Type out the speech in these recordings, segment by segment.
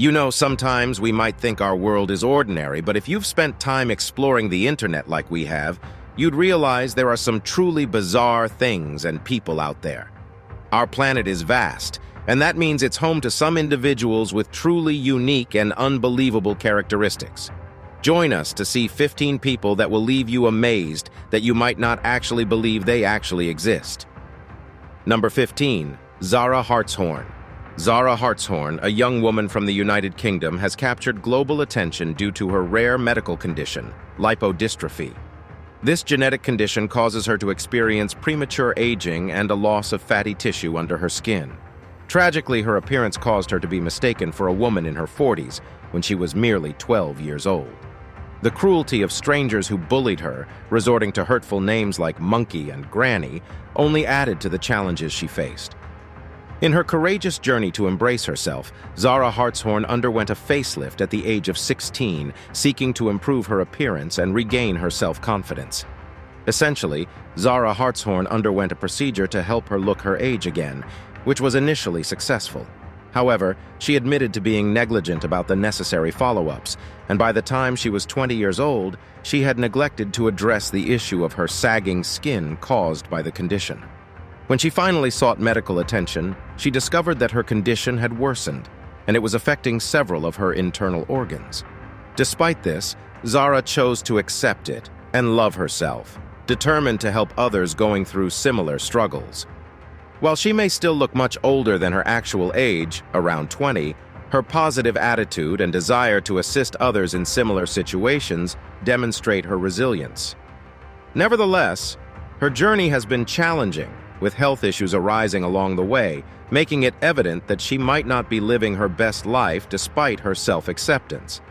You know, sometimes we might think our world is ordinary, but if you've spent time exploring the internet like we have, you'd realize there are some truly bizarre things and people out there. Our planet is vast, and that means it's home to some individuals with truly unique and unbelievable characteristics. Join us to see 15 people that will leave you amazed that you might not actually believe they actually exist. Number 15, Zara Hartshorn. Zara Hartshorn, a young woman from the United Kingdom, has captured global attention due to her rare medical condition, lipodystrophy. This genetic condition causes her to experience premature aging and a loss of fatty tissue under her skin. Tragically, her appearance caused her to be mistaken for a woman in her 40s when she was merely 12 years old. The cruelty of strangers who bullied her, resorting to hurtful names like monkey and granny, only added to the challenges she faced. In her courageous journey to embrace herself, Zara Hartshorn underwent a facelift at the age of 16, seeking to improve her appearance and regain her self-confidence. Essentially, Zara Hartshorn underwent a procedure to help her look her age again, which was initially successful. However, she admitted to being negligent about the necessary follow-ups, and by the time she was 20 years old, she had neglected to address the issue of her sagging skin caused by the condition. When she finally sought medical attention, she discovered that her condition had worsened, and it was affecting several of her internal organs. Despite this, Zara chose to accept it and love herself, determined to help others going through similar struggles. While she may still look much older than her actual age, around 20, her positive attitude and desire to assist others in similar situations demonstrate her resilience. Nevertheless, her journey has been challenging, with health issues arising along the way, making it evident that she might not be living her best life despite her self-acceptance.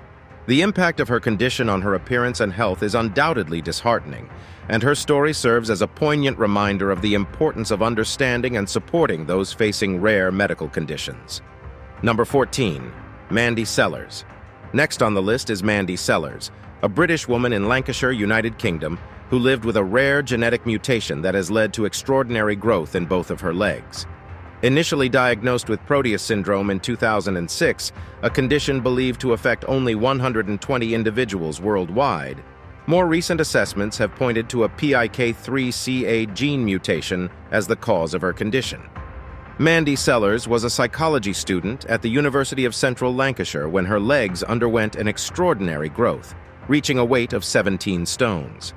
The impact of her condition on her appearance and health is undoubtedly disheartening, and her story serves as a poignant reminder of the importance of understanding and supporting those facing rare medical conditions. Number 14, Mandy Sellers. Next on the list is Mandy Sellers, a British woman in Lancashire, United Kingdom, who lived with a rare genetic mutation that has led to extraordinary growth in both of her legs. Initially diagnosed with Proteus syndrome in 2006, a condition believed to affect only 120 individuals worldwide, more recent assessments have pointed to a PIK3CA gene mutation as the cause of her condition. Mandy Sellers was a psychology student at the University of Central Lancashire when her legs underwent an extraordinary growth, reaching a weight of 17 stones.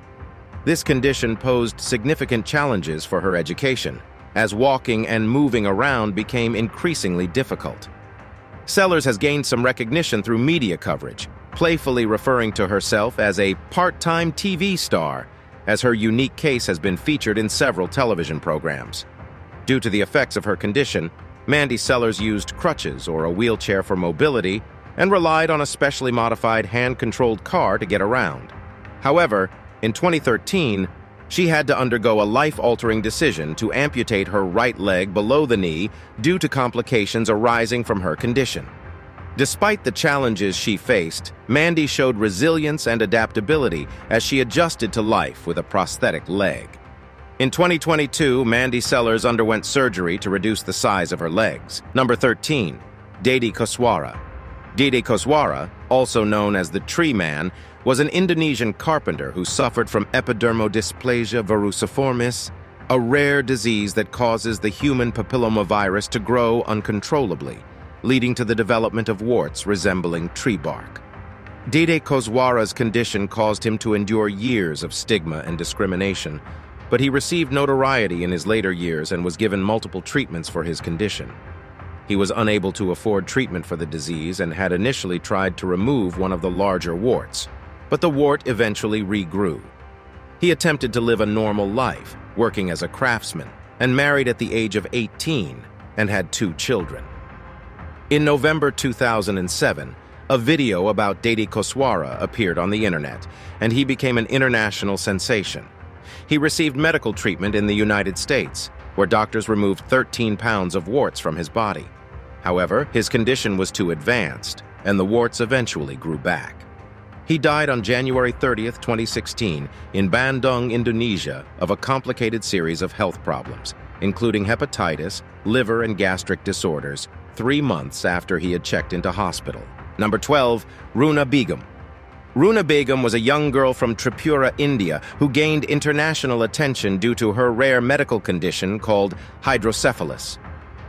This condition posed significant challenges for her education, as walking and moving around became increasingly difficult. Sellers has gained some recognition through media coverage, playfully referring to herself as a part-time TV star, as her unique case has been featured in several television programs. Due to the effects of her condition, Mandy Sellers used crutches or a wheelchair for mobility and relied on a specially modified hand-controlled car to get around. However, in 2013, she had to undergo a life-altering decision to amputate her right leg below the knee due to complications arising from her condition. Despite the challenges she faced, Mandy showed resilience and adaptability as she adjusted to life with a prosthetic leg. In 2022, Mandy Sellers underwent surgery to reduce the size of her legs. Number 13, Deepak Koswara. Deepak Koswara, also known as the Tree Man, was an Indonesian carpenter who suffered from epidermodysplasia verruciformis, a rare disease that causes the human papillomavirus to grow uncontrollably, leading to the development of warts resembling tree bark. Deepak Koswara's condition caused him to endure years of stigma and discrimination, but he received notoriety in his later years and was given multiple treatments for his condition. He was unable to afford treatment for the disease and had initially tried to remove one of the larger warts, but the wart eventually regrew. He attempted to live a normal life, working as a craftsman, and married at the age of 18 and had 2 children. In November 2007, a video about Deepak Koswara appeared on the internet, and he became an international sensation. He received medical treatment in the United States, where doctors removed 13 pounds of warts from his body. However, his condition was too advanced, and the warts eventually grew back. He died on January 30, 2016, in Bandung, Indonesia, of a complicated series of health problems, including hepatitis, liver and gastric disorders, 3 months after he had checked into hospital. Number 12, Runa Begum. Runa Begum was a young girl from Tripura, India, who gained international attention due to her rare medical condition called hydrocephalus.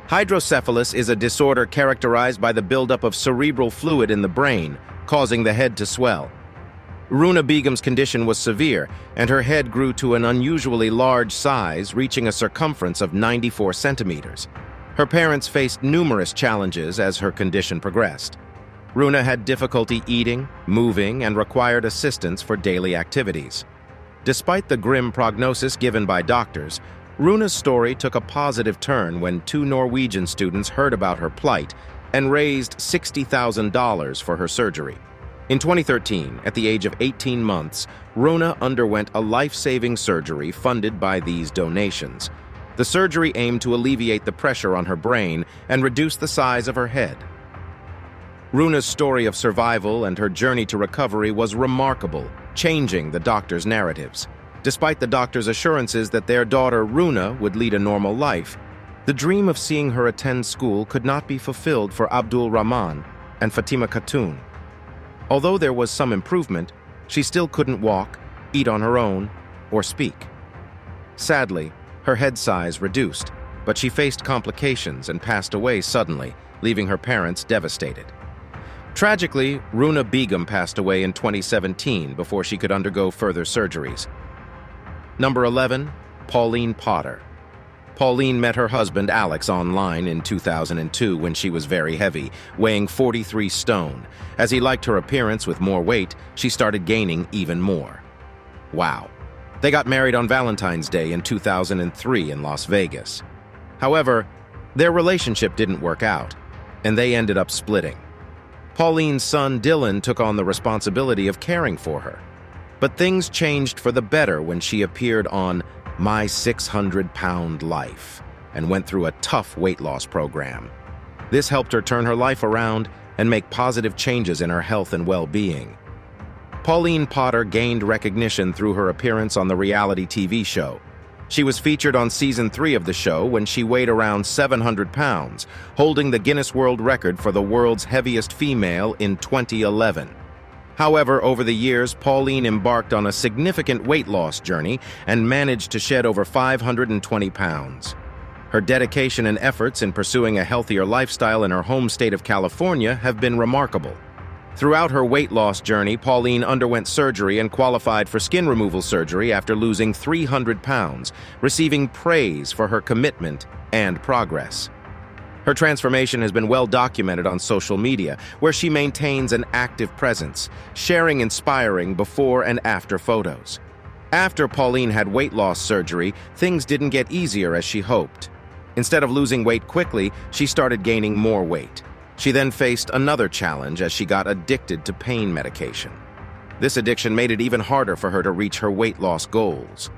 Hydrocephalus is a disorder characterized by the buildup of cerebral fluid in the brain, causing the head to swell. Runa Begum's condition was severe, and her head grew to an unusually large size, reaching a circumference of 94 centimeters. Her parents faced numerous challenges as her condition progressed. Runa had difficulty eating, moving, and required assistance for daily activities. Despite the grim prognosis given by doctors, Runa's story took a positive turn when 2 Norwegian students heard about her plight and raised $60,000 for her surgery. In 2013, at the age of 18 months, Runa underwent a life-saving surgery funded by these donations. The surgery aimed to alleviate the pressure on her brain and reduce the size of her head. Runa's story of survival and her journey to recovery was remarkable, changing the doctors' narratives. Despite the doctors' assurances that their daughter Runa would lead a normal life, the dream of seeing her attend school could not be fulfilled for Abdul Rahman and Fatima Khatun. Although there was some improvement, she still couldn't walk, eat on her own, or speak. Sadly, her head size reduced, but she faced complications and passed away suddenly, leaving her parents devastated. Tragically, Runa Begum passed away in 2017 before she could undergo further surgeries. Number 11, Pauline Potter. Pauline met her husband Alex online in 2002 when she was very heavy, weighing 43 stone. As he liked her appearance with more weight, she started gaining even more. Wow. They got married on Valentine's Day in 2003 in Las Vegas. However, their relationship didn't work out, and they ended up splitting. Pauline's son Dylan took on the responsibility of caring for her. But things changed for the better when she appeared on My 600-Pound Life and went through a tough weight loss program. This helped her turn her life around and make positive changes in her health and well-being. Pauline Potter gained recognition through her appearance on the reality TV show. She was featured on season 3 of the show when she weighed around 700 pounds, holding the Guinness World Record for the world's heaviest female in 2011. However, over the years, Pauline embarked on a significant weight loss journey and managed to shed over 520 pounds. Her dedication and efforts in pursuing a healthier lifestyle in her home state of California have been remarkable. Throughout her weight loss journey, Pauline underwent surgery and qualified for skin removal surgery after losing 300 pounds, receiving praise for her commitment and progress. Her transformation has been well documented on social media, where she maintains an active presence, sharing inspiring before and after photos. After Pauline had weight loss surgery, things didn't get easier as she hoped. Instead of losing weight quickly, she started gaining more weight. She then faced another challenge as she got addicted to pain medication. This addiction made it even harder for her to reach her weight loss goals.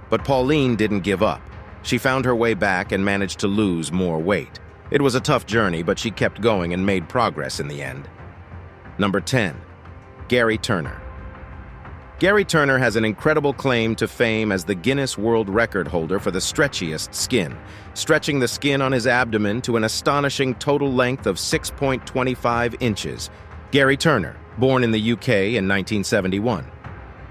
But Pauline didn't give up. She found her way back and managed to lose more weight. It was a tough journey, but she kept going and made progress in the end. Number 10, Gary Turner. Gary Turner has an incredible claim to fame as the Guinness World Record holder for the stretchiest skin, stretching the skin on his abdomen to an astonishing total length of 6.25 inches. Gary Turner, born in the UK in 1971.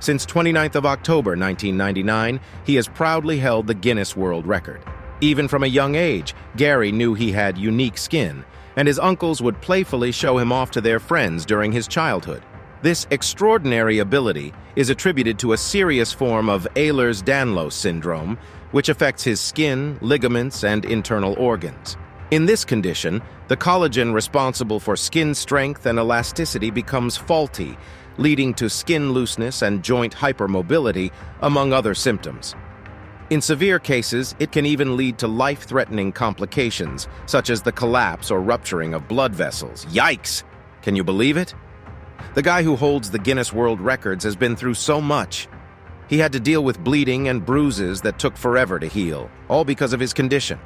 Since 29th of October 1999, he has proudly held the Guinness World Record. Even from a young age, Gary knew he had unique skin, and his uncles would playfully show him off to their friends during his childhood. This extraordinary ability is attributed to a serious form of Ehlers-Danlos syndrome, which affects his skin, ligaments, and internal organs. In this condition, the collagen responsible for skin strength and elasticity becomes faulty, leading to skin looseness and joint hypermobility, among other symptoms. In severe cases, it can even lead to life-threatening complications, such as the collapse or rupturing of blood vessels. Yikes! Can you believe it? The guy who holds the Guinness World Records has been through so much. He had to deal with bleeding and bruises that took forever to heal, all because of his condition.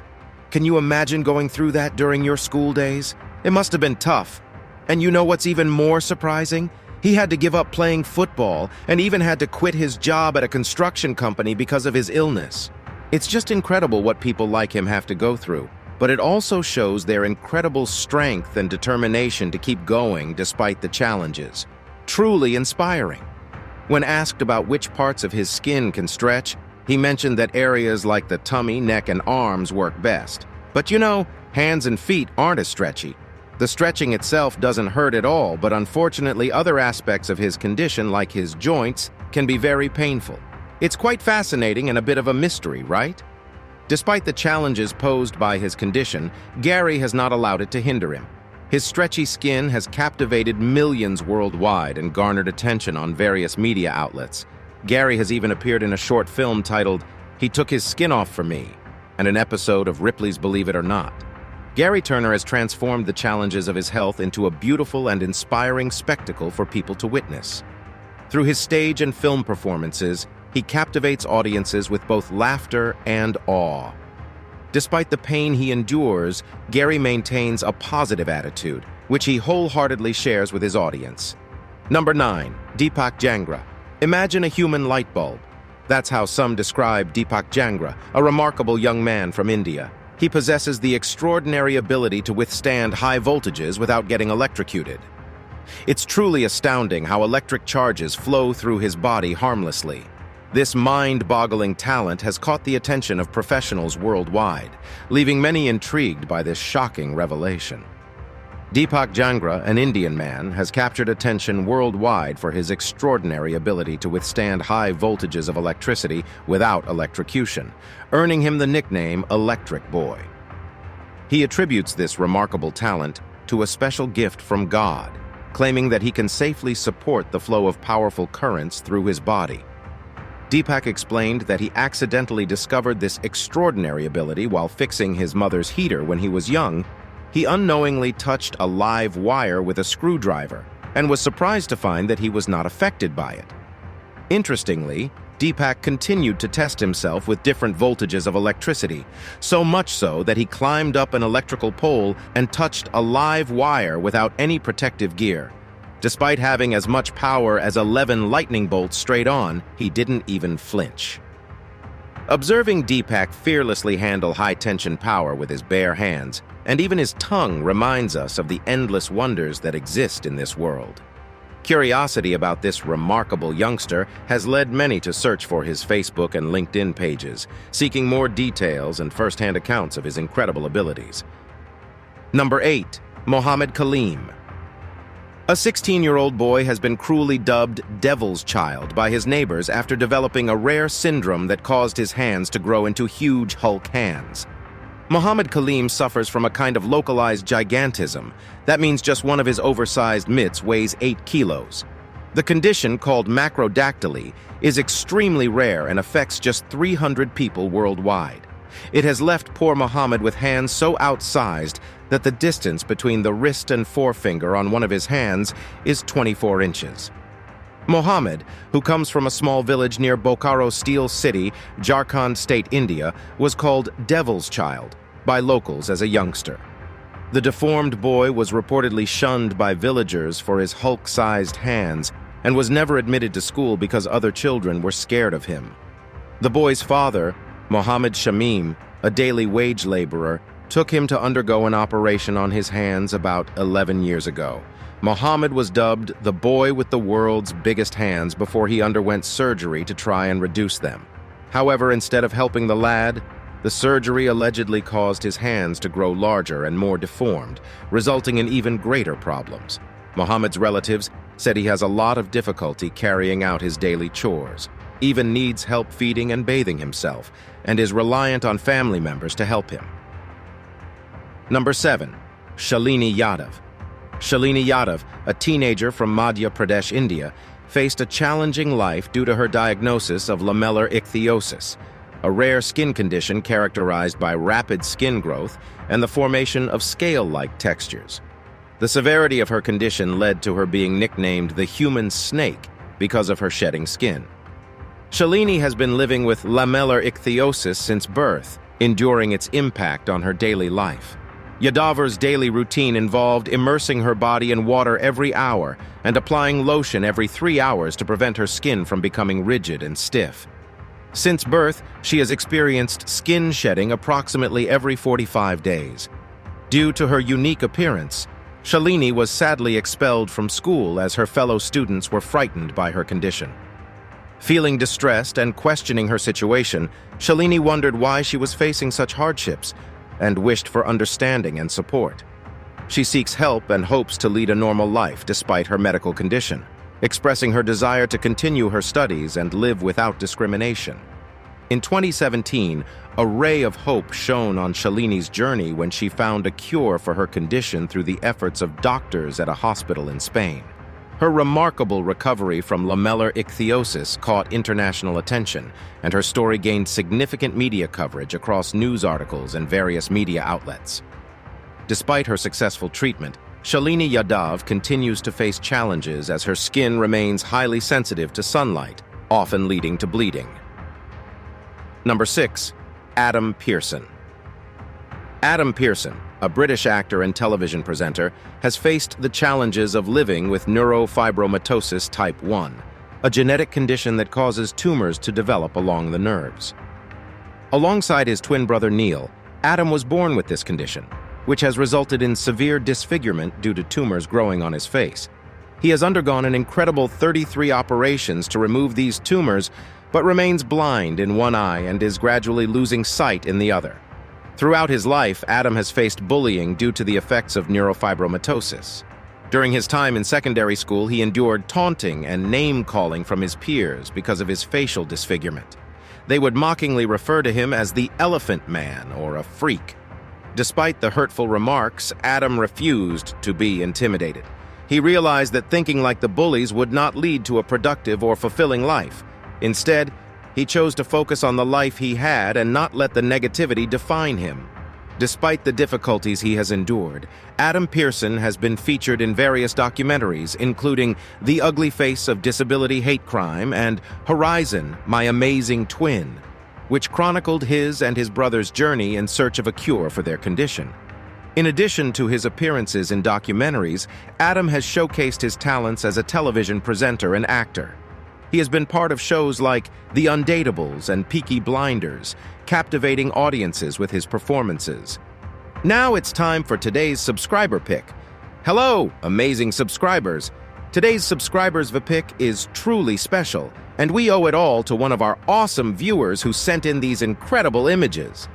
Can you imagine going through that during your school days? It must have been tough. And you know what's even more surprising? He had to give up playing football and even had to quit his job at a construction company because of his illness. It's just incredible what people like him have to go through. but it also shows their incredible strength and determination to keep going despite the challenges. Truly inspiring. When asked about which parts of his skin can stretch, he mentioned that areas like the tummy, neck, and arms work best. But you know, hands and feet aren't as stretchy. The stretching itself doesn't hurt at all, but unfortunately other aspects of his condition, like his joints, can be very painful. It's quite fascinating and a bit of a mystery, right? Despite the challenges posed by his condition, Gary has not allowed it to hinder him. His stretchy skin has captivated millions worldwide and garnered attention on various media outlets. Gary has even appeared in a short film titled "He Took His Skin Off for Me," and an episode of Ripley's Believe It or Not. Gary Turner has transformed the challenges of his health into a beautiful and inspiring spectacle for people to witness. Through his stage and film performances, he captivates audiences with both laughter and awe. Despite the pain he endures, Gary maintains a positive attitude, which he wholeheartedly shares with his audience. Number 9. Deepak Jangra. Imagine a human light bulb. That's how some describe Deepak Jangra, a remarkable young man from India. He possesses the extraordinary ability to withstand high voltages without getting electrocuted. It's truly astounding how electric charges flow through his body harmlessly. This mind-boggling talent has caught the attention of professionals worldwide, leaving many intrigued by this shocking revelation. Deepak Jangra, an Indian man, has captured attention worldwide for his extraordinary ability to withstand high voltages of electricity without electrocution, earning him the nickname Electric Boy. He attributes this remarkable talent to a special gift from God, claiming that he can safely support the flow of powerful currents through his body. Deepak explained that he accidentally discovered this extraordinary ability while fixing his mother's heater when he was young. He unknowingly touched a live wire with a screwdriver and was surprised to find that he was not affected by it. Interestingly, Deepak continued to test himself with different voltages of electricity, so much so that he climbed up an electrical pole and touched a live wire without any protective gear. Despite having as much power as 11 lightning bolts straight on, he didn't even flinch. Observing Deepak fearlessly handle high-tension power with his bare hands, and even his tongue, reminds us of the endless wonders that exist in this world. Curiosity about this remarkable youngster has led many to search for his Facebook and LinkedIn pages, seeking more details and first-hand accounts of his incredible abilities. Number 8. Mohammed Kaleem. A 16-year-old boy has been cruelly dubbed Devil's Child by his neighbors after developing a rare syndrome that caused his hands to grow into huge Hulk hands. Mohammed Kaleem suffers from a kind of localized gigantism. That means just one of his oversized mitts weighs 8 kilos. The condition, called macrodactyly, is extremely rare and affects just 300 people worldwide. It has left poor Mohammed with hands so outsized that the distance between the wrist and forefinger on one of his hands is 24 inches. Mohammed, who comes from a small village near Bokaro Steel City, Jharkhand State, India, was called Devil's Child by locals as a youngster. The deformed boy was reportedly shunned by villagers for his Hulk-sized hands and was never admitted to school because other children were scared of him. The boy's father, Mohammed Shamim, a daily wage laborer, took him to undergo an operation on his hands about 11 years ago. Mohammed was dubbed the boy with the world's biggest hands before he underwent surgery to try and reduce them. However, instead of helping the lad, the surgery allegedly caused his hands to grow larger and more deformed, resulting in even greater problems. Mohammed's relatives said he has a lot of difficulty carrying out his daily chores, even needs help feeding and bathing himself, and is reliant on family members to help him. Number 7. Shalini Yadav. Shalini Yadav, a teenager from Madhya Pradesh, India, faced a challenging life due to her diagnosis of lamellar ichthyosis, a rare skin condition characterized by rapid skin growth and the formation of scale-like textures. The severity of her condition led to her being nicknamed the human snake because of her shedding skin. Shalini has been living with lamellar ichthyosis since birth, enduring its impact on her daily life. Yadav's daily routine involved immersing her body in water every hour and applying lotion every 3 hours to prevent her skin from becoming rigid and stiff. Since birth, she has experienced skin shedding approximately every 45 days. Due to her unique appearance, Shalini was sadly expelled from school as her fellow students were frightened by her condition. Feeling distressed and questioning her situation, Shalini wondered why she was facing such hardships and wished for understanding and support. She seeks help and hopes to lead a normal life despite her medical condition, expressing her desire to continue her studies and live without discrimination. In 2017, a ray of hope shone on Shalini's journey when she found a cure for her condition through the efforts of doctors at a hospital in Spain. Her remarkable recovery from lamellar ichthyosis caught international attention, and her story gained significant media coverage across news articles and various media outlets. Despite her successful treatment, Shalini Yadav continues to face challenges as her skin remains highly sensitive to sunlight, often leading to bleeding. Number 6. Adam Pearson. Adam Pearson, a British actor and television presenter, has faced the challenges of living with neurofibromatosis type 1, a genetic condition that causes tumors to develop along the nerves. Alongside his twin brother Neil, Adam was born with this condition, which has resulted in severe disfigurement due to tumors growing on his face. He has undergone an incredible 33 operations to remove these tumors, but remains blind in one eye and is gradually losing sight in the other. Throughout his life, Adam has faced bullying due to the effects of neurofibromatosis. During his time in secondary school, he endured taunting and name-calling from his peers because of his facial disfigurement. They would mockingly refer to him as the Elephant Man or a freak. Despite the hurtful remarks, Adam refused to be intimidated. He realized that thinking like the bullies would not lead to a productive or fulfilling life. Instead, he chose to focus on the life he had and not let the negativity define him. Despite the difficulties he has endured, Adam Pearson has been featured in various documentaries, including The Ugly Face of Disability Hate Crime and Horizon, My Amazing Twin, which chronicled his and his brother's journey in search of a cure for their condition. In addition to his appearances in documentaries, Adam has showcased his talents as a television presenter and actor. He has been part of shows like The Undateables and Peaky Blinders, captivating audiences with his performances. Now it's time for today's subscriber pick. Hello, amazing subscribers! Today's subscribers pick is truly special, and we owe it all to one of our awesome viewers who sent in these incredible images.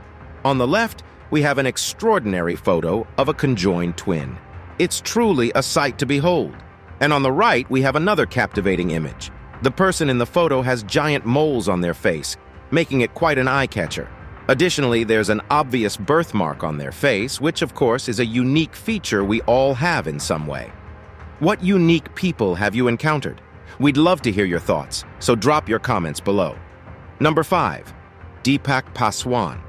On the left, we have an extraordinary photo of a conjoined twin. It's truly a sight to behold. And on the right, we have another captivating image. The person in the photo has giant moles on their face, making it quite an eye-catcher. Additionally, there's an obvious birthmark on their face, which of course is a unique feature we all have in some way. What unique people have you encountered? We'd love to hear your thoughts, so drop your comments below. Number 5. Deepak Paswan.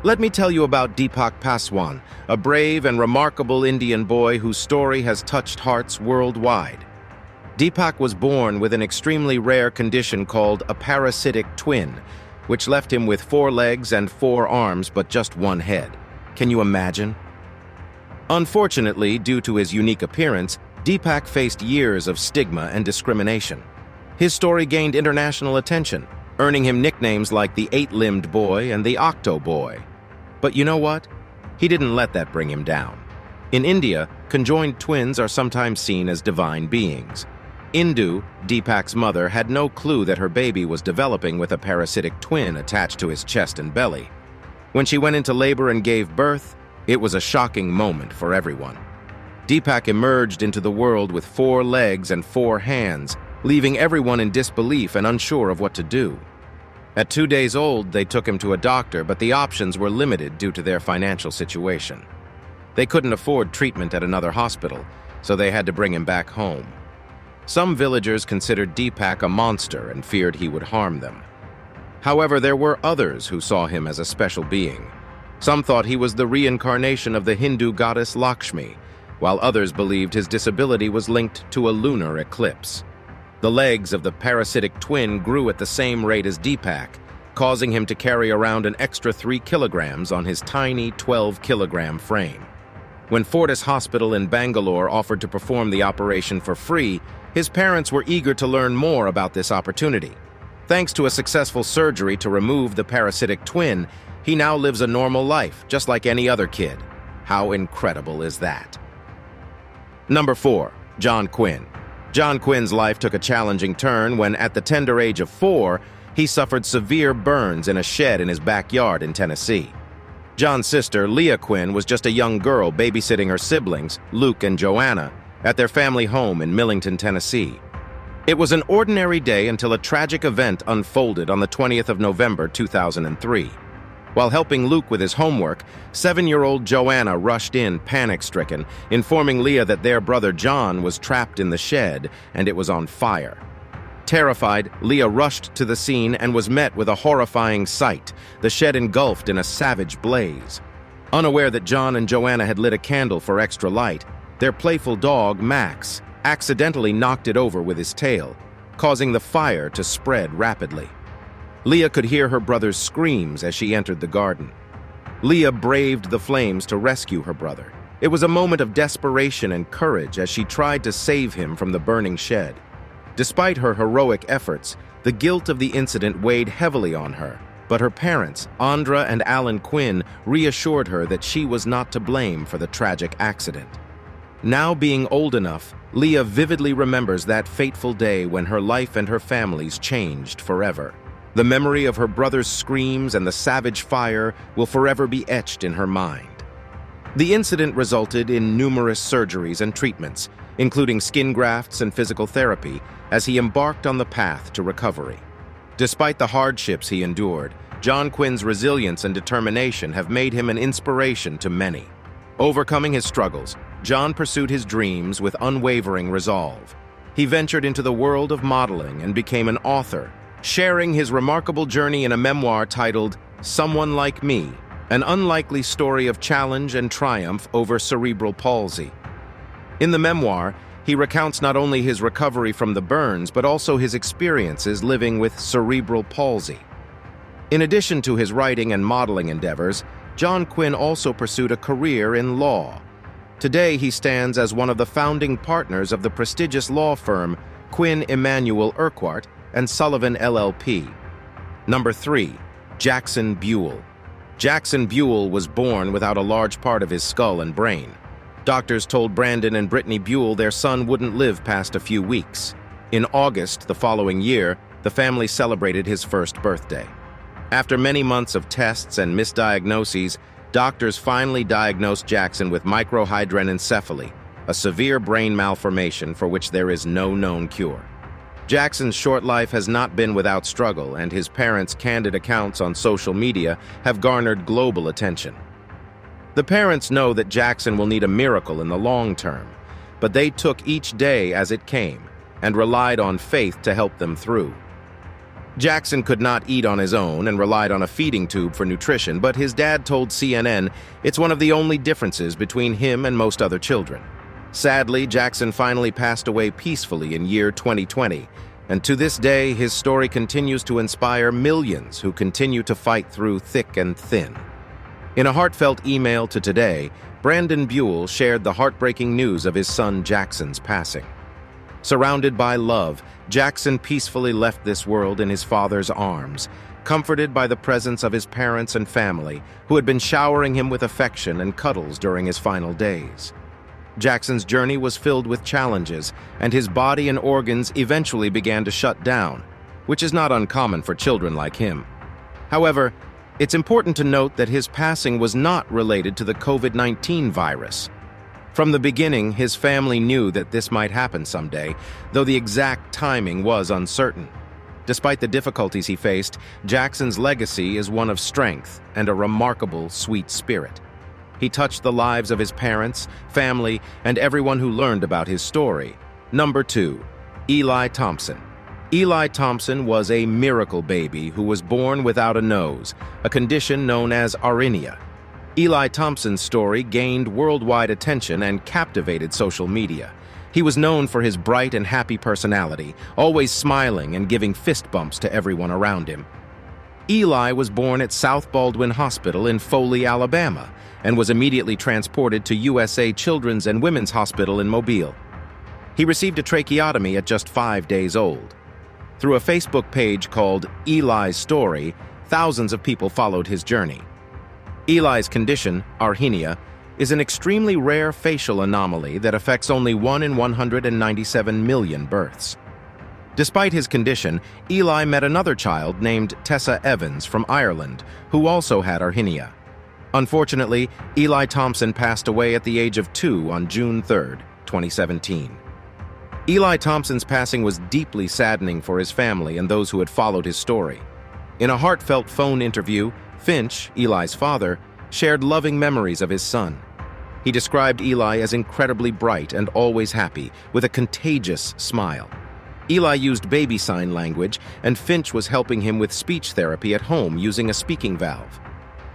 Let me tell you about Deepak Paswan, a brave and remarkable Indian boy whose story has touched hearts worldwide. Deepak was born with an extremely rare condition called a parasitic twin, which left him with 4 legs and 4 arms but just 1 head. Can you imagine? Unfortunately, due to his unique appearance, Deepak faced years of stigma and discrimination. His story gained international attention, earning him nicknames like the 8-limbed boy and the Octo Boy. But you know what? He didn't let that bring him down. In India, conjoined twins are sometimes seen as divine beings. Indu, Deepak's mother, had no clue that her baby was developing with a parasitic twin attached to his chest and belly. When she went into labor and gave birth, it was a shocking moment for everyone. Deepak emerged into the world with 4 legs and 4 hands, leaving everyone in disbelief and unsure of what to do. At 2 days old, they took him to a doctor, but the options were limited due to their financial situation. They couldn't afford treatment at another hospital, so they had to bring him back home. Some villagers considered Deepak a monster and feared he would harm them. However, there were others who saw him as a special being. Some thought he was the reincarnation of the Hindu goddess Lakshmi, while others believed his disability was linked to a lunar eclipse. The legs of the parasitic twin grew at the same rate as Deepak, causing him to carry around an extra 3 kilograms on his tiny 12-kilogram frame. When Fortis Hospital in Bangalore offered to perform the operation for free, his parents were eager to learn more about this opportunity. Thanks to a successful surgery to remove the parasitic twin, he now lives a normal life, just like any other kid. How incredible is that? Number 4. John Quinn. John Quinn's life took a challenging turn when, at the tender age of 4, he suffered severe burns in a shed in his backyard in Tennessee. John's sister, Leah Quinn, was just a young girl babysitting her siblings, Luke and Joanna, at their family home in Millington, Tennessee. It was an ordinary day until a tragic event unfolded on the 20th of November, 2003. While helping Luke with his homework, 7-year-old Joanna rushed in, panic-stricken, informing Leah that their brother John was trapped in the shed and it was on fire. Terrified, Leah rushed to the scene and was met with a horrifying sight, the shed engulfed in a savage blaze. Unaware that John and Joanna had lit a candle for extra light, their playful dog, Max, accidentally knocked it over with his tail, causing the fire to spread rapidly. Leah could hear her brother's screams as she entered the garden. Leah braved the flames to rescue her brother. It was a moment of desperation and courage as she tried to save him from the burning shed. Despite her heroic efforts, the guilt of the incident weighed heavily on her, but her parents, Andra and Alan Quinn, reassured her that she was not to blame for the tragic accident. Now being old enough, Leah vividly remembers that fateful day when her life and her family's changed forever. The memory of her brother's screams and the savage fire will forever be etched in her mind. The incident resulted in numerous surgeries and treatments, including skin grafts and physical therapy, as he embarked on the path to recovery. Despite the hardships he endured, John Quinn's resilience and determination have made him an inspiration to many. Overcoming his struggles, John pursued his dreams with unwavering resolve. He ventured into the world of modeling and became an author, sharing his remarkable journey in a memoir titled Someone Like Me, an unlikely story of challenge and triumph over cerebral palsy. In the memoir, he recounts not only his recovery from the burns, but also his experiences living with cerebral palsy. In addition to his writing and modeling endeavors, John Quinn also pursued a career in law. Today, he stands as one of the founding partners of the prestigious law firm Quinn Emanuel Urquhart and Sullivan LLP. Number 3. Jackson Buell. Jackson Buell was born without a large part of his skull and brain. Doctors told Brandon and Brittany Buell their son wouldn't live past a few weeks. In August the following year, the family celebrated his first birthday. After many months of tests and misdiagnoses, doctors finally diagnosed Jackson with microhydranencephaly, a severe brain malformation for which there is no known cure. Jackson's short life has not been without struggle, and his parents' candid accounts on social media have garnered global attention. The parents know that Jackson will need a miracle in the long term, but they took each day as it came and relied on faith to help them through. Jackson could not eat on his own and relied on a feeding tube for nutrition, but his dad told CNN it's one of the only differences between him and most other children. Sadly, Jackson finally passed away peacefully in year 2020, and to this day, his story continues to inspire millions who continue to fight through thick and thin. In a heartfelt email to Today, Brandon Buell shared the heartbreaking news of his son Jackson's passing. Surrounded by love, Jackson peacefully left this world in his father's arms, comforted by the presence of his parents and family, who had been showering him with affection and cuddles during his final days. Jackson's journey was filled with challenges, and his body and organs eventually began to shut down, which is not uncommon for children like him. However, it's important to note that his passing was not related to the COVID-19 virus. From the beginning, his family knew that this might happen someday, though the exact timing was uncertain. Despite the difficulties he faced, Jackson's legacy is one of strength and a remarkable, sweet spirit. He touched the lives of his parents, family, and everyone who learned about his story. Number 2. Eli Thompson. Eli Thompson was a miracle baby who was born without a nose, a condition known as arynia. Eli Thompson's story gained worldwide attention and captivated social media. He was known for his bright and happy personality, always smiling and giving fist bumps to everyone around him. Eli was born at South Baldwin Hospital in Foley, Alabama, and was immediately transported to USA Children's and Women's Hospital in Mobile. He received a tracheotomy at just 5 days old. Through a Facebook page called Eli's Story, thousands of people followed his journey. Eli's condition, arrhythmia, is an extremely rare facial anomaly that affects only 1 in 197 million births. Despite his condition, Eli met another child named Tessa Evans from Ireland, who also had arrhythmia. Unfortunately, Eli Thompson passed away at the age of 2 on June 3, 2017. Eli Thompson's passing was deeply saddening for his family and those who had followed his story. In a heartfelt phone interview, Finch, Eli's father, shared loving memories of his son. He described Eli as incredibly bright and always happy, with a contagious smile. Eli used baby sign language, and Finch was helping him with speech therapy at home using a speaking valve.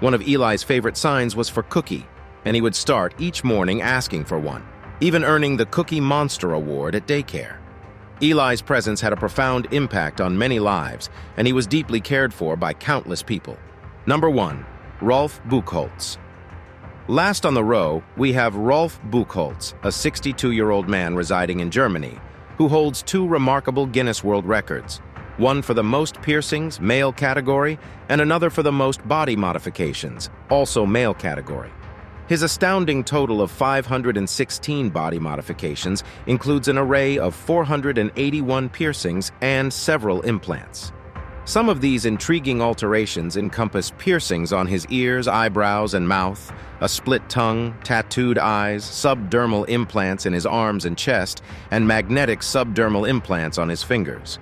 One of Eli's favorite signs was for cookie, and he would start each morning asking for one, even earning the Cookie Monster Award at daycare. Eli's presence had a profound impact on many lives, and he was deeply cared for by countless people. Number 1. Rolf Buchholz. Last on the row, we have Rolf Buchholz, a 62-year-old man residing in Germany, who holds 2 remarkable Guinness World Records, one for the most piercings, male category, and another for the most body modifications, also male category. His astounding total of 516 body modifications includes an array of 481 piercings and several implants. Some of these intriguing alterations encompass piercings on his ears, eyebrows, and mouth, a split tongue, tattooed eyes, subdermal implants in his arms and chest, and magnetic subdermal implants on his fingers.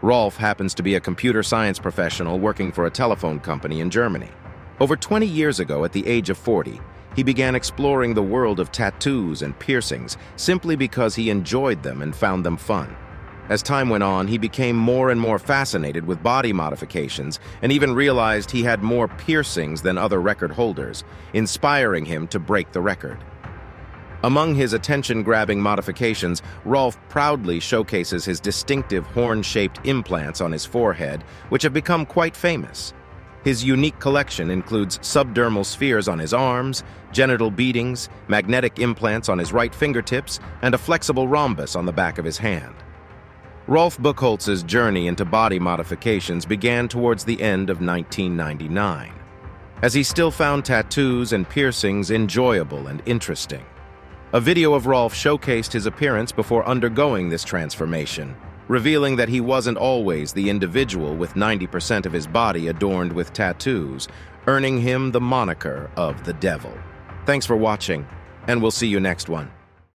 Rolf happens to be a computer science professional working for a telephone company in Germany. Over 20 years ago, at the age of 40, he began exploring the world of tattoos and piercings simply because he enjoyed them and found them fun. As time went on, he became more and more fascinated with body modifications and even realized he had more piercings than other record holders, inspiring him to break the record. Among his attention-grabbing modifications, Rolf proudly showcases his distinctive horn-shaped implants on his forehead, which have become quite famous. His unique collection includes subdermal spheres on his arms, genital beadings, magnetic implants on his right fingertips, and a flexible rhombus on the back of his hand. Rolf Buchholz's journey into body modifications began towards the end of 1999, as he still found tattoos and piercings enjoyable and interesting. A video of Rolf showcased his appearance before undergoing this transformation, revealing that he wasn't always the individual with 90% of his body adorned with tattoos, earning him the moniker of the Devil. Thanks for watching, and we'll see you next one.